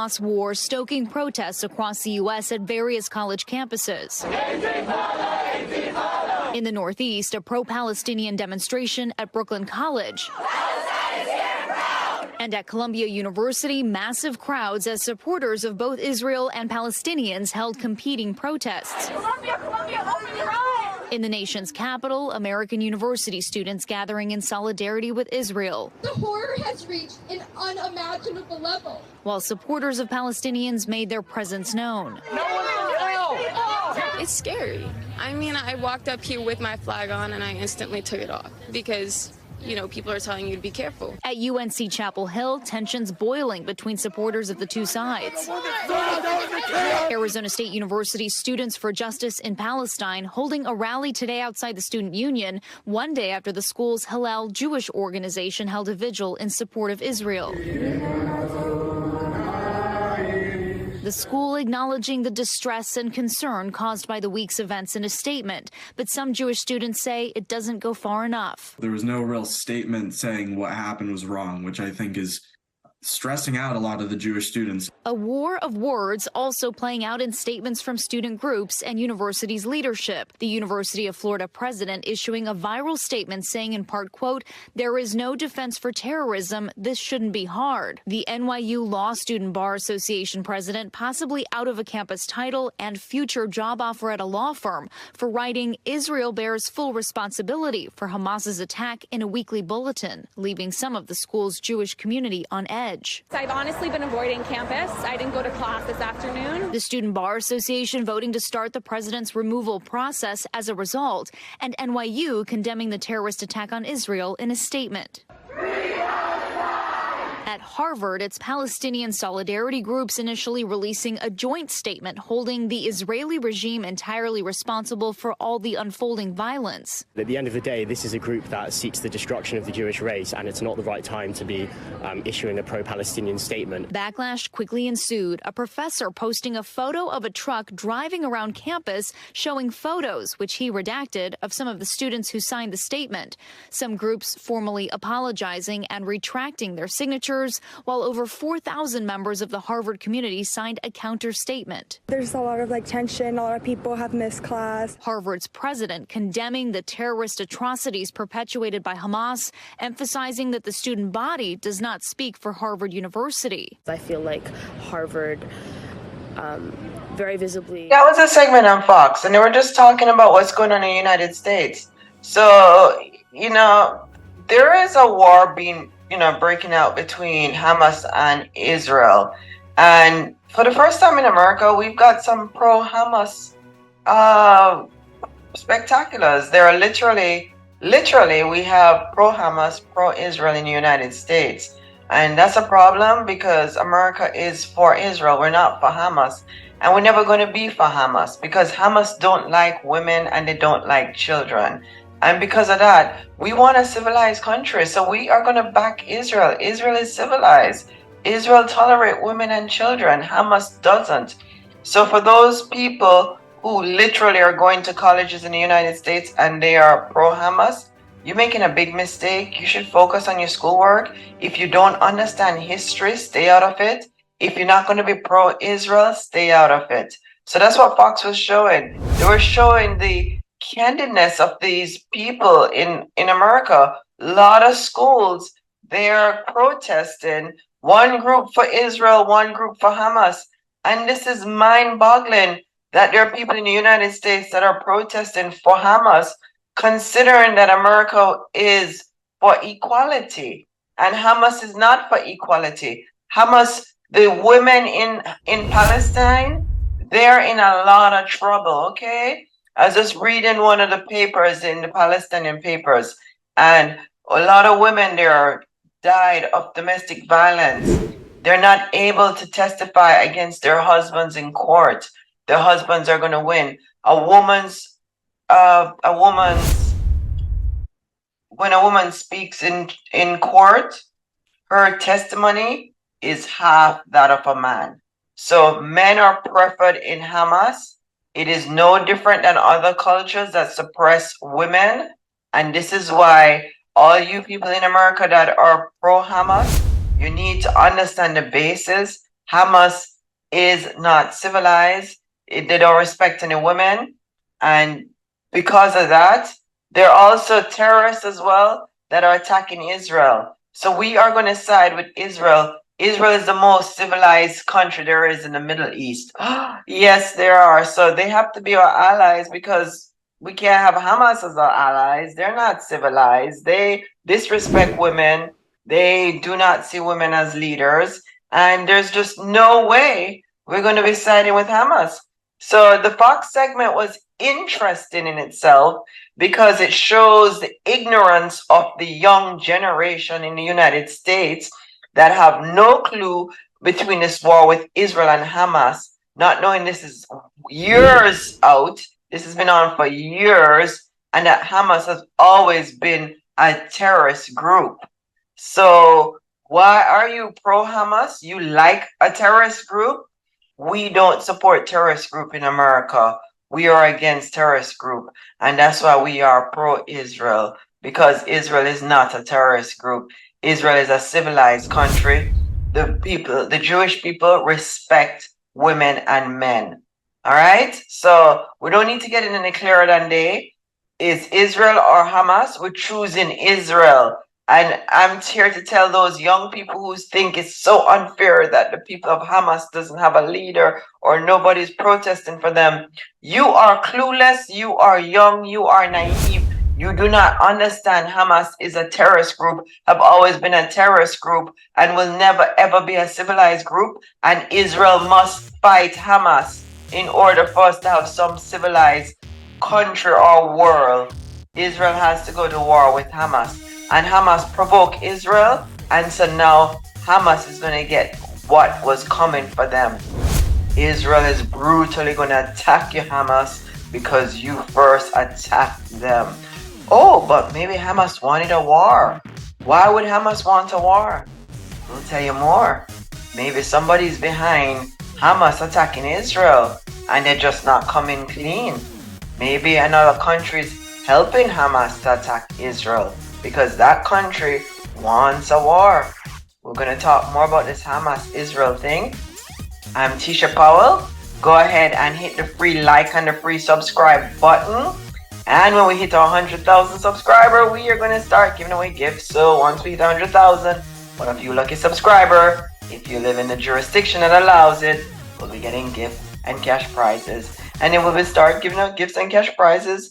Hamas war stoking protests across the U.S. at various college campuses. In the Northeast, a pro-Palestinian demonstration at Brooklyn College. And at Columbia University, massive crowds as supporters of both Israel and Palestinians held competing protests. Columbia, open your eyes! In the nation's capital, American university students gathering in solidarity with Israel. The horror has reached an unimaginable level. While supporters of Palestinians made their presence known. It's scary. I mean, I walked up here with my flag on and I instantly took it off because, you know, people are telling you to be careful. At UNC Chapel Hill, tensions boiling between supporters of the two sides. Arizona State University Students for Justice in Palestine holding a rally today outside the Student Union, one day after the school's Hillel Jewish organization held a vigil in support of Israel. The school acknowledging the distress and concern caused by the week's events in a statement, but some Jewish students say it doesn't go far enough. There was no real statement saying what happened was wrong, which I think is stressing out a lot of the Jewish students. A war of words also playing out in statements from student groups and university's leadership. The University of Florida president issuing a viral statement saying in part, quote, "There is no defense for terrorism. This shouldn't be hard." The NYU Law Student Bar Association president possibly out of a campus title and future job offer at a law firm for writing "Israel bears full responsibility for Hamas's attack" in a weekly bulletin, leaving some of the school's Jewish community on edge. I've honestly been avoiding campus. I didn't go to class this afternoon. The Student Bar Association voting to start the president's removal process as a result, and NYU condemning the terrorist attack on Israel in a statement. At Harvard, its Palestinian solidarity groups initially releasing a joint statement holding the Israeli regime entirely responsible for all the unfolding violence. At the end of the day, this is a group that seeks the destruction of the Jewish race, and it's not the right time to be issuing a pro-Palestinian statement. Backlash quickly ensued, a professor posting a photo of a truck driving around campus showing photos, which he redacted, of some of the students who signed the statement. Some groups formally apologizing and retracting their signatures, while over 4,000 members of the Harvard community signed a counter statement. There's a lot of tension. A lot of people have missed class. Harvard's president condemning the terrorist atrocities perpetuated by Hamas, emphasizing that the student body does not speak for Harvard University. I feel like Harvard very visibly... That was a segment on Fox, and they were just talking about what's going on in the United States. So, there is a war being breaking out between Hamas and Israel. And for the first time in America, we've got some pro-Hamas spectaculars. There are literally we have pro-Hamas, pro-Israel in the United States. And that's a problem because America is for Israel. We're not for Hamas. And we're never going to be for Hamas because Hamas don't like women and they don't like children. And because of that, we want a civilized country. So we are going to back Israel. Israel is civilized. Israel tolerates women and children. Hamas doesn't. So for those people who literally are going to colleges in the United States and they are pro-Hamas, you're making a big mistake. You should focus on your schoolwork. If you don't understand history, stay out of it. If you're not going to be pro-Israel, stay out of it. So that's what Fox was showing. They were showing the candidness of these people in America. A lot of schools, they are protesting, one group for Israel, one group for Hamas. And this is mind-boggling that there are people in the United States that are protesting for Hamas, considering that America is for equality and Hamas is not for equality. Hamas, the women in Palestine, they're in a lot of trouble, okay? I was just reading one of the papers in the Palestinian papers, and a lot of women there died of domestic violence. They're not able to testify against their husbands in court. Their husbands are going to win. When a woman speaks in court, her testimony is half that of a man. So men are preferred in Hamas. It is no different than other cultures that suppress women. And this is why all you people in America that are pro-Hamas, you need to understand the basis Hamas is not civilized. They don't respect any women. And because of that, they're also terrorists as well that are attacking Israel. So we are going to side with Israel. Israel is the most civilized country there is in the Middle East. Yes, there are. So they have to be our allies because we can't have Hamas as our allies. They're not civilized. They disrespect women. They do not see women as leaders. And there's just no way we're going to be siding with Hamas. So the Fox segment was interesting in itself because it shows the ignorance of the young generation in the United States that have no clue between this war with Israel and Hamas, not knowing this is years out. This has been on for years, and that Hamas has always been a terrorist group. So why are you pro-Hamas? You like a terrorist group? We don't support terrorist group in America. We are against terrorist group. And that's why we are pro-Israel, because Israel is not a terrorist group. Israel is a civilized country. The Jewish people respect women and men. All right? So we don't need to get in any clearer than day. Is Israel or Hamas? We're choosing Israel. And I'm here to tell those young people who think it's so unfair that the people of Hamas doesn't have a leader or nobody's protesting for them. You are clueless, you are young, you are naive. You do not understand Hamas is a terrorist group, have always been a terrorist group, and will never ever be a civilized group. And Israel must fight Hamas in order for us to have some civilized country or world. Israel has to go to war with Hamas. And Hamas provoked Israel, and so now Hamas is going to get what was coming for them. Israel is brutally going to attack you, Hamas, because you first attacked them. Oh, but maybe Hamas wanted a war. Why would Hamas want a war? We'll tell you more. Maybe somebody's behind Hamas attacking Israel, and they're just not coming clean. Maybe another country's helping Hamas to attack Israel, because that country wants a war. We're going to talk more about this Hamas-Israel thing. I'm Tisha Powell. Go ahead and hit the free like and the free subscribe button. And when we hit 100,000 subscribers, we are going to start giving away gifts. So once we hit 100,000, one of you lucky subscriber, if you live in the jurisdiction that allows it, will be getting gifts and cash prizes. And then we will start giving out gifts and cash prizes